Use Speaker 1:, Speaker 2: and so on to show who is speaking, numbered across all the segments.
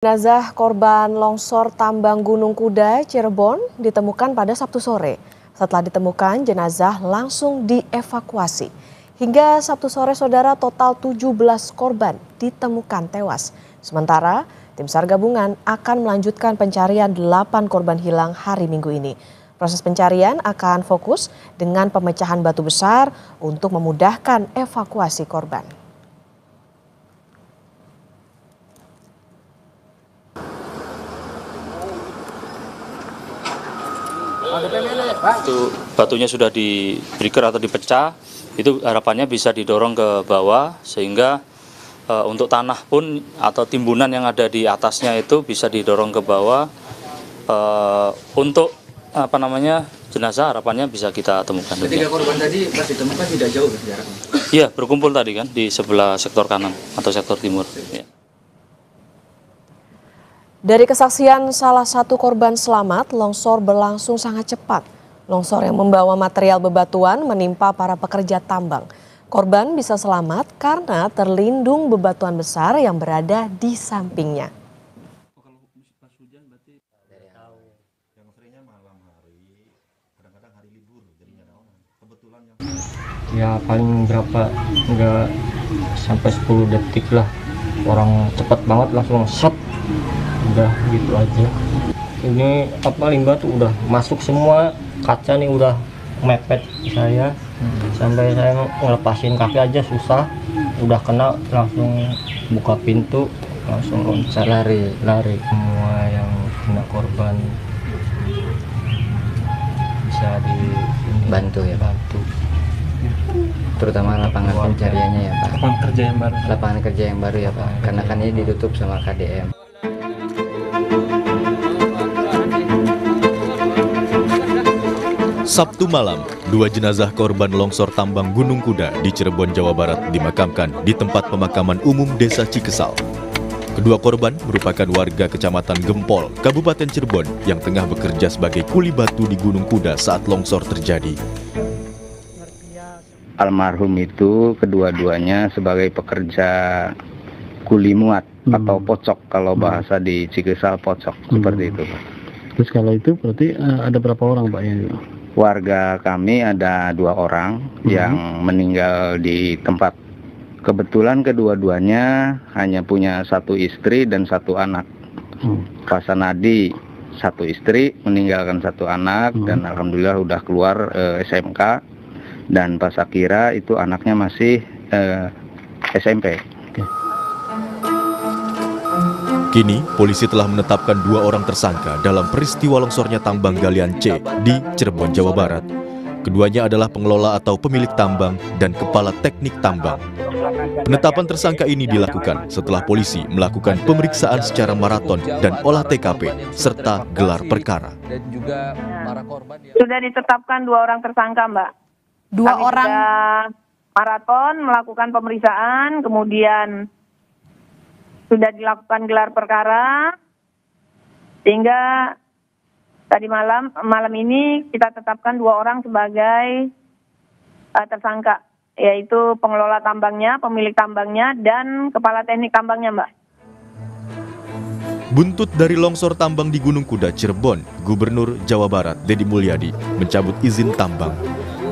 Speaker 1: Jenazah korban longsor tambang Gunung Kuda, Cirebon ditemukan pada Sabtu sore. Setelah ditemukan, jenazah langsung dievakuasi. Hingga Sabtu sore, saudara, total 17 korban ditemukan tewas. Sementara, tim SAR gabungan akan melanjutkan pencarian 8 korban hilang hari Minggu ini. Proses pencarian akan fokus dengan pemecahan batu besar untuk memudahkan evakuasi korban.
Speaker 2: Itu batunya sudah di breaker atau dipecah, itu harapannya bisa didorong ke bawah sehingga untuk tanah pun atau timbunan yang ada di atasnya itu bisa didorong ke bawah. Untuk jenazah harapannya bisa kita temukan.
Speaker 3: Ketiga korban tadi pas ditemukan tidak jauh jaraknya?
Speaker 2: Iya, berkumpul tadi kan di sebelah sektor kanan atau sektor timur. Ya.
Speaker 1: Dari kesaksian salah satu korban selamat, longsor berlangsung sangat cepat. Longsor yang membawa material bebatuan menimpa para pekerja tambang. Korban bisa selamat karena terlindung bebatuan besar yang berada di sampingnya.
Speaker 4: Ya paling berapa, nggak sampai 10 detik lah. Orang cepat banget langsung set. Udah gitu aja. Ini limbah tuh udah masuk semua, kaca nih udah mepet saya. Sampai saya ngelepasin kaki aja susah. Udah kena langsung buka pintu, langsung loncat lari. Semua yang kena korban bisa dibantu ya, bantu.
Speaker 5: Terutama lapangan pencariannya ya Pak. Lapangan kerja yang baru ya Pak. Karena kan ini ditutup sama KDM.
Speaker 6: Sabtu malam, 2 jenazah korban longsor tambang Gunung Kuda di Cirebon, Jawa Barat dimakamkan di tempat pemakaman umum Desa Cikesal. Kedua korban merupakan warga Kecamatan Gempol, Kabupaten Cirebon yang tengah bekerja sebagai kuli batu di Gunung Kuda saat longsor terjadi.
Speaker 7: Almarhum itu kedua-duanya sebagai pekerja kuli muat atau pocok, kalau bahasa di Cikesal pocok, seperti itu Pak.
Speaker 8: Terus kalau itu berarti ada berapa orang Pak yang
Speaker 7: warga kami ada 2 orang yang meninggal di tempat. Kebetulan kedua-duanya hanya punya 1 istri dan 1 anak. Pak Sanadi 1 istri, meninggalkan 1 anak, dan alhamdulillah udah keluar SMK. Dan Pak Sakira itu anaknya masih SMP.
Speaker 6: Kini, polisi telah menetapkan 2 orang tersangka dalam peristiwa longsornya tambang galian C di Cirebon, Jawa Barat. Keduanya adalah pengelola atau pemilik tambang dan kepala teknik tambang. Penetapan tersangka ini dilakukan setelah polisi melakukan pemeriksaan secara maraton dan olah TKP serta gelar perkara.
Speaker 9: Sudah ditetapkan 2 orang tersangka, Mbak.
Speaker 1: 2 orang
Speaker 9: maraton melakukan pemeriksaan, kemudian sudah dilakukan gelar perkara, sehingga tadi malam ini kita tetapkan 2 orang sebagai tersangka, yaitu pengelola tambangnya, pemilik tambangnya, dan kepala teknik tambangnya, Mbak.
Speaker 6: Buntut dari longsor tambang di Gunung Kuda, Cirebon, Gubernur Jawa Barat Deddy Mulyadi mencabut izin tambang.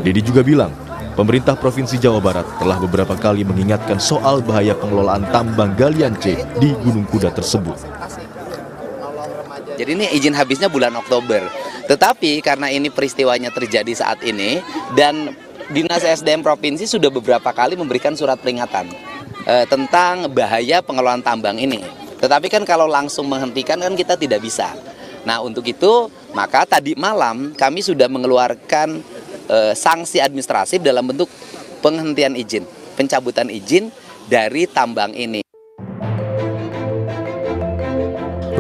Speaker 6: Deddy juga bilang, pemerintah Provinsi Jawa Barat telah beberapa kali mengingatkan soal bahaya pengelolaan tambang galian C di Gunung Kuda tersebut.
Speaker 10: Jadi ini izin habisnya bulan Oktober. Tetapi karena ini peristiwanya terjadi saat ini dan Dinas SDM Provinsi sudah beberapa kali memberikan surat peringatan tentang bahaya pengelolaan tambang ini. Tetapi kan kalau langsung menghentikan kan kita tidak bisa. Nah untuk itu maka tadi malam kami sudah mengeluarkan sanksi administratif dalam bentuk penghentian izin, pencabutan izin dari tambang ini.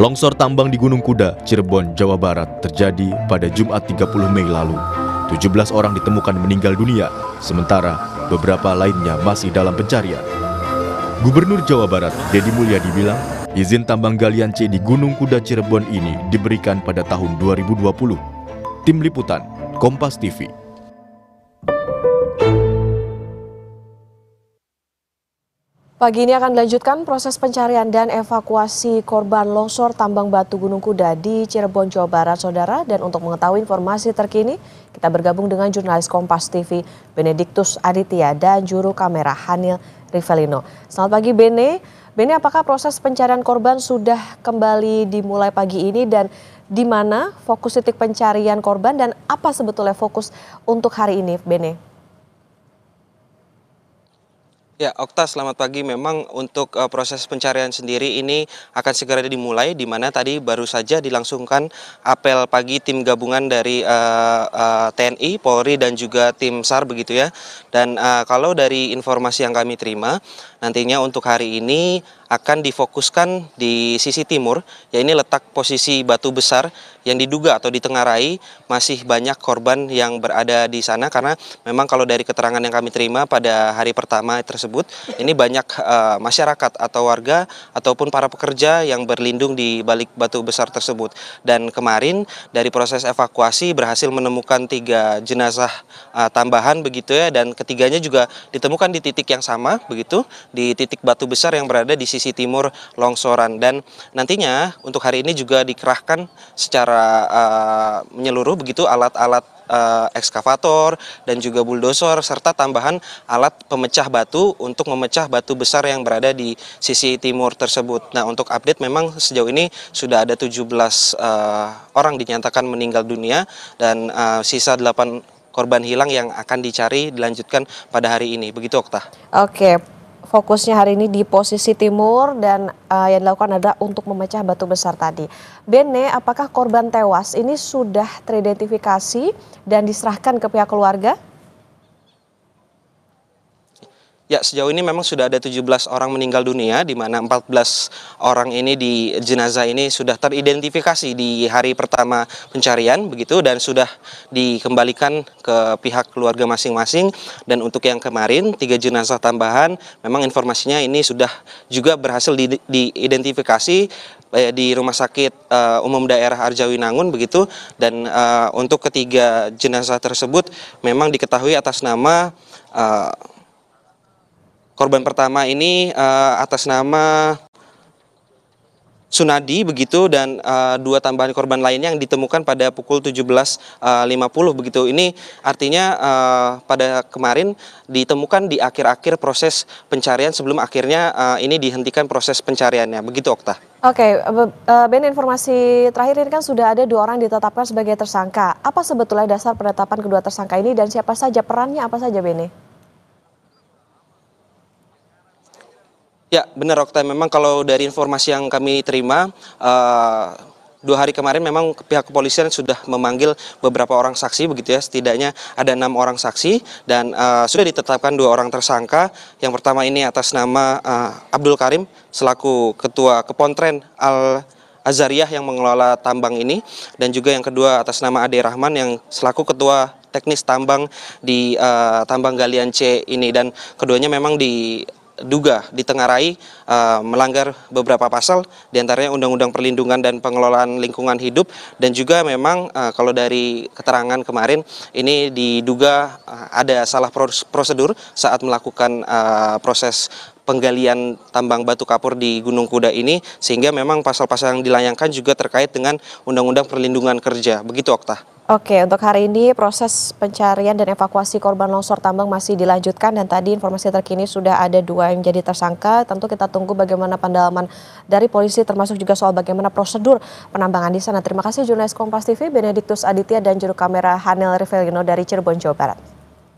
Speaker 6: Longsor tambang di Gunung Kuda, Cirebon, Jawa Barat terjadi pada Jumat 30 Mei lalu. 17 orang ditemukan meninggal dunia, sementara beberapa lainnya masih dalam pencarian. Gubernur Jawa Barat Deddy Mulyadi bilang, izin tambang galian C di Gunung Kuda Cirebon ini diberikan pada tahun 2020. Tim Liputan, Kompas TV.
Speaker 1: Pagi ini akan dilanjutkan proses pencarian dan evakuasi korban longsor tambang batu Gunung Kuda di Cirebon, Jawa Barat, Saudara. Dan untuk mengetahui informasi terkini, kita bergabung dengan jurnalis Kompas TV, Benediktus Aditya, dan juru kamera Hanil Rivelino. Selamat pagi, Bene. Bene, apakah proses pencarian korban sudah kembali dimulai pagi ini dan di mana fokus titik pencarian korban dan apa sebetulnya fokus untuk hari ini, Bene?
Speaker 11: Ya, Okta, selamat pagi. Memang untuk proses pencarian sendiri ini akan segera dimulai, di mana tadi baru saja dilangsungkan apel pagi tim gabungan dari TNI, Polri, dan juga tim SAR begitu ya. Dan kalau dari informasi yang kami terima, nantinya untuk hari ini akan difokuskan di sisi timur, ya ini letak posisi batu besar yang diduga atau ditengarai masih banyak korban yang berada di sana, karena memang kalau dari keterangan yang kami terima pada hari pertama tersebut, ini banyak masyarakat atau warga ataupun para pekerja yang berlindung di balik batu besar tersebut. Dan kemarin dari proses evakuasi berhasil menemukan 3 jenazah tambahan begitu ya, dan ketiganya juga ditemukan di titik yang sama begitu, di titik batu besar yang berada di sisi timur longsoran. Dan nantinya untuk hari ini juga dikerahkan secara menyeluruh begitu alat-alat ekskavator dan juga bulldozer serta tambahan alat pemecah batu untuk memecah batu besar yang berada di sisi timur tersebut. Nah, untuk update memang sejauh ini sudah ada 17 orang dinyatakan meninggal dunia dan sisa 8 korban hilang yang akan dicari dilanjutkan pada hari ini. Begitu, Okta.
Speaker 1: Oke. Fokusnya hari ini di posisi timur dan yang dilakukan adalah untuk memecah batu besar tadi. Bene, apakah korban tewas ini sudah teridentifikasi dan diserahkan ke pihak keluarga?
Speaker 11: Ya, sejauh ini memang sudah ada 17 orang meninggal dunia, di mana 14 orang ini di jenazah ini sudah teridentifikasi di hari pertama pencarian begitu, dan sudah dikembalikan ke pihak keluarga masing-masing. Dan untuk yang kemarin 3 jenazah tambahan, memang informasinya ini sudah juga berhasil diidentifikasi di Rumah Sakit Umum Daerah Arjawinangun begitu. Dan untuk ketiga jenazah tersebut memang diketahui atas nama korban pertama ini atas nama Sunadi begitu, dan 2 tambahan korban lainnya yang ditemukan pada pukul 17.50 begitu. Ini artinya pada kemarin ditemukan di akhir-akhir proses pencarian sebelum akhirnya ini dihentikan proses pencariannya. Begitu, Okta.
Speaker 1: Oke, Ben, informasi terakhir ini kan sudah ada 2 orang ditetapkan sebagai tersangka. Apa sebetulnya dasar penetapan kedua tersangka ini dan siapa saja perannya, apa saja, Bene?
Speaker 11: Ya, benar, Okta. Memang kalau dari informasi yang kami terima, 2 hari kemarin memang pihak kepolisian sudah memanggil beberapa orang saksi begitu ya. Setidaknya ada 6 orang saksi dan sudah ditetapkan 2 orang tersangka. Yang pertama ini atas nama Abdul Karim selaku Ketua Kepontren Al-Azhariyah yang mengelola tambang ini, dan juga yang kedua atas nama Ade Rahman yang selaku Ketua Teknis Tambang di tambang galian C ini. Dan keduanya memang diduga ditengarai melanggar beberapa pasal, diantaranya Undang-Undang Perlindungan dan Pengelolaan Lingkungan Hidup, dan juga memang kalau dari keterangan kemarin ini diduga ada salah prosedur saat melakukan proses penggalian tambang batu kapur di Gunung Kuda ini, sehingga memang pasal-pasal yang dilayangkan juga terkait dengan Undang-Undang Perlindungan Kerja. Begitu, Okta.
Speaker 1: Oke, untuk hari ini proses pencarian dan evakuasi korban longsor tambang masih dilanjutkan, dan tadi informasi terkini sudah ada 2 yang jadi tersangka. Tentu kita tunggu bagaimana pendalaman dari polisi termasuk juga soal bagaimana prosedur penambangan di sana. Terima kasih jurnalis Kompas TV Benediktus Aditya dan juru kamera Hanil Rivelino dari Cirebon, Jawa Barat.